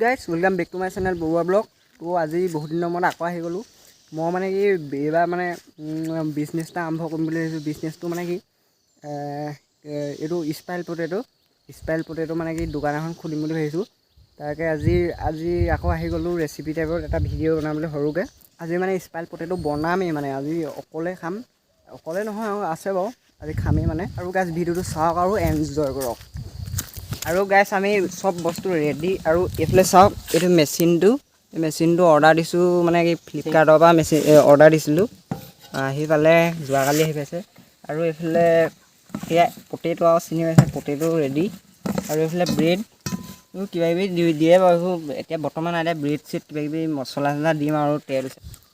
Guys welcome back to my channel Baruah vlog. তো আজি বহুত দিনৰ মূৰত আকৌ আহি গ'লোঁ। মই মানে কি এইবাৰ মানে বিজনেছ এটা আৰম্ভ কৰিম বুলি ভাবিছোঁ। বিজনেছটো মানে কি এইটো স্পাইল পটেটো মানে কি দোকান এখন খুলিম বুলি ভাবিছোঁ। তাকে আজি আকৌ আহি গ'লোঁ ৰেচিপি টাইপৰ এটা ভিডিঅ' বনাবলৈ সৰুকৈ। আজি মানে স্পাইল পটেটো বনামেই মানে আজি অকলে খাম, অকলে নহয় আৰু আছে বাৰু, আজি খামেই মানে। আৰু গাইজ ভিডিঅ'টো চাওক আৰু এনজয় কৰক। আৰু গাইজ আমি চব বস্তু ৰেডি। আৰু এইফালে চাওক, এইটো মেচিনটো অৰ্ডাৰ দিছোঁ মানে কি ফ্লিপকাৰ্টৰ পৰা অৰ্ডাৰ দিছিলোঁ, আহি পালে যোৱাকালি আহি পাইছে। আৰু এইফালে সেয়া পটেটো আৰু চিনি পাইছে, পটেটো ৰেডি। আৰু এইফালে ব্ৰেড কিবাকিবি দিয়ে বাৰু, এতিয়া বৰ্তমান এতিয়া ব্ৰেড চেড কিবাকিবি মছলা চছলা দিম আৰু তেল।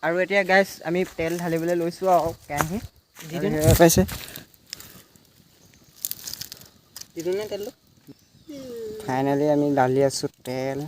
আৰু এতিয়া গাইজ আমি তেল ঢালিবলৈ লৈছোঁ আৰু কেৰাহী পাইছে তেলটো ফাইনেলি আমি ঢালি আছোঁ তেল।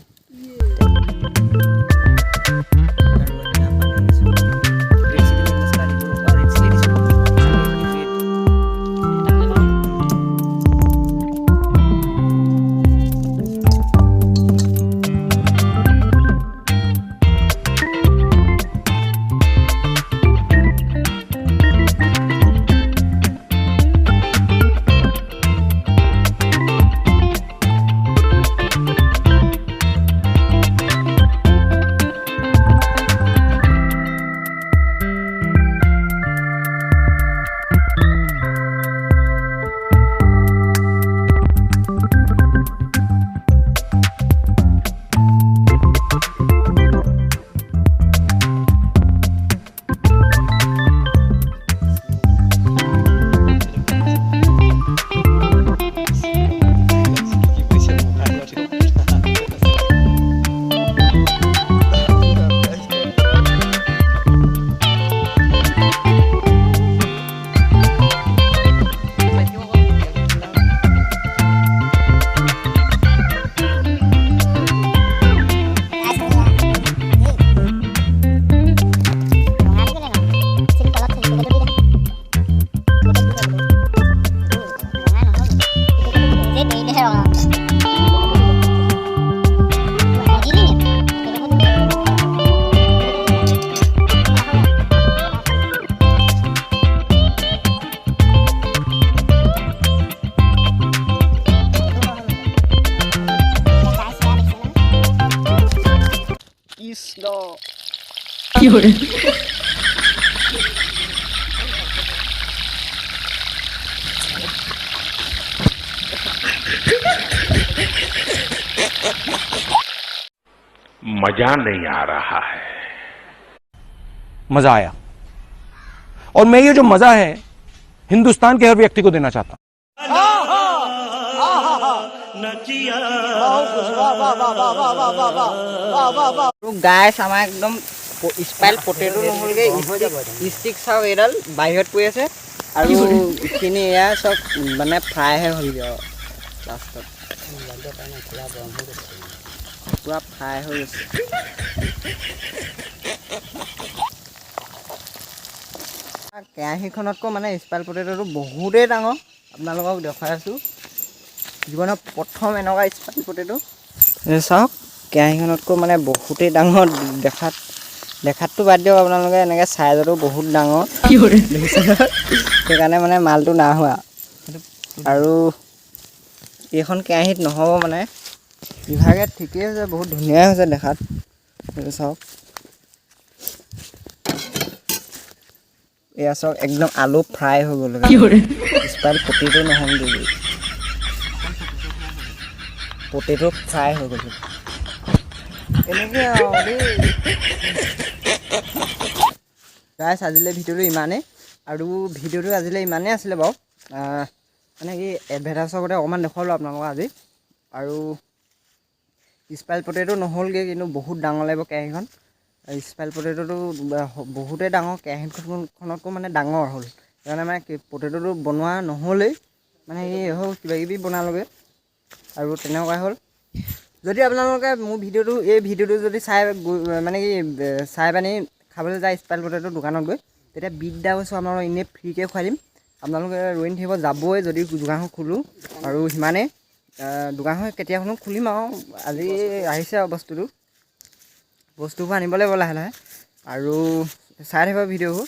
मजा नहीं आ रहा है। मजा आया, और मैं ये जो मजा है हिंदुस्तान के हर व्यक्ति को देना चाहता हूं। গাইছ আমাৰ একদম স্পাইল পটেটো নহ'লগৈ, ষ্টিক চাওক এইডাল বাহিৰত পৰি আছে। আৰু এইখিনি এয়া চব মানে ফ্ৰাইহে হ'লগৈ আৰু লাষ্টত পূৰা ফ্ৰাই হৈ গৈছে। কেৰাহীখনতকৈ মানে স্পাইল পটেটোটো বহুতেই ডাঙৰ, আপোনালোকক দেখুৱাই আছোঁ। জীৱনৰ প্ৰথম এনেকুৱা স্পাইল পটেটো চাওক, কেৰাহীখনতকৈ মানে বহুতেই ডাঙৰ। দেখাতটো বাদ দিয়ক, আপোনালোকে এনেকৈ চাইজতো বহুত ডাঙৰ, সেইকাৰণে মানে মালটো নাই হোৱা। আৰু এইখন কেৰাহীত নহ'ব মানে বিভাগে ঠিকেই হৈছে, বহুত ধুনীয়া হৈছে দেখাত। এইটো চাওক, এয়া চাওক একদম আলু ফ্ৰাই হৈ গ'ল। স্পাইল পটেটো নহ'ল, পটেটো ফ্ৰাই হৈ গ'ল এনেকৈ আৰু দেই। গাইছ আজিলৈ ভিডিঅ'টো ইমানেই, আৰু ভিডিঅ'টো আজিলৈ ইমানেই আছিলে বাৰু। মানে কি এডভাৰটাইজৰ আগতে অকণমান দেখুৱালোঁ আপোনালোকক আজি। আৰু স্পাইল পটেটো নহ'লগৈ, কিন্তু বহুত ডাঙৰ লাগিব কেৰাহীখন। স্পাইল পটেটোটো বহুতেই ডাঙৰ, কেৰাহীখনতকৈ মানে ডাঙৰ হ'ল, সেইকাৰণে মানে পটেটোটো বনোৱা নহ'লেই, মানে এই হ'ল কিবাকিবি বনালোগৈ আৰু তেনেকুৱাই হ'ল। যদি আপোনালোকে মোৰ এই ভিডিঅ'টো যদি মানে কি চাই পানি খাবলৈ যায় স্পাইল পটেটো দোকানত গৈ, তেতিয়া বিট দা কৈছোঁ আপোনালোকক এনেই ফ্ৰীকৈ খুৱাই দিম। আপোনালোকে ৰৈ নাথাকিব, যাবই যদি দোকানখন খোলোঁ। আৰু সিমানেই, দোকানখন কেতিয়াখনো খুলিম আৰু আজি আহিছে আৰু বস্তুবোৰ আনিব লাগিব লাহে লাহে আৰু চাই থাকিব ভিডিঅ'বোৰ।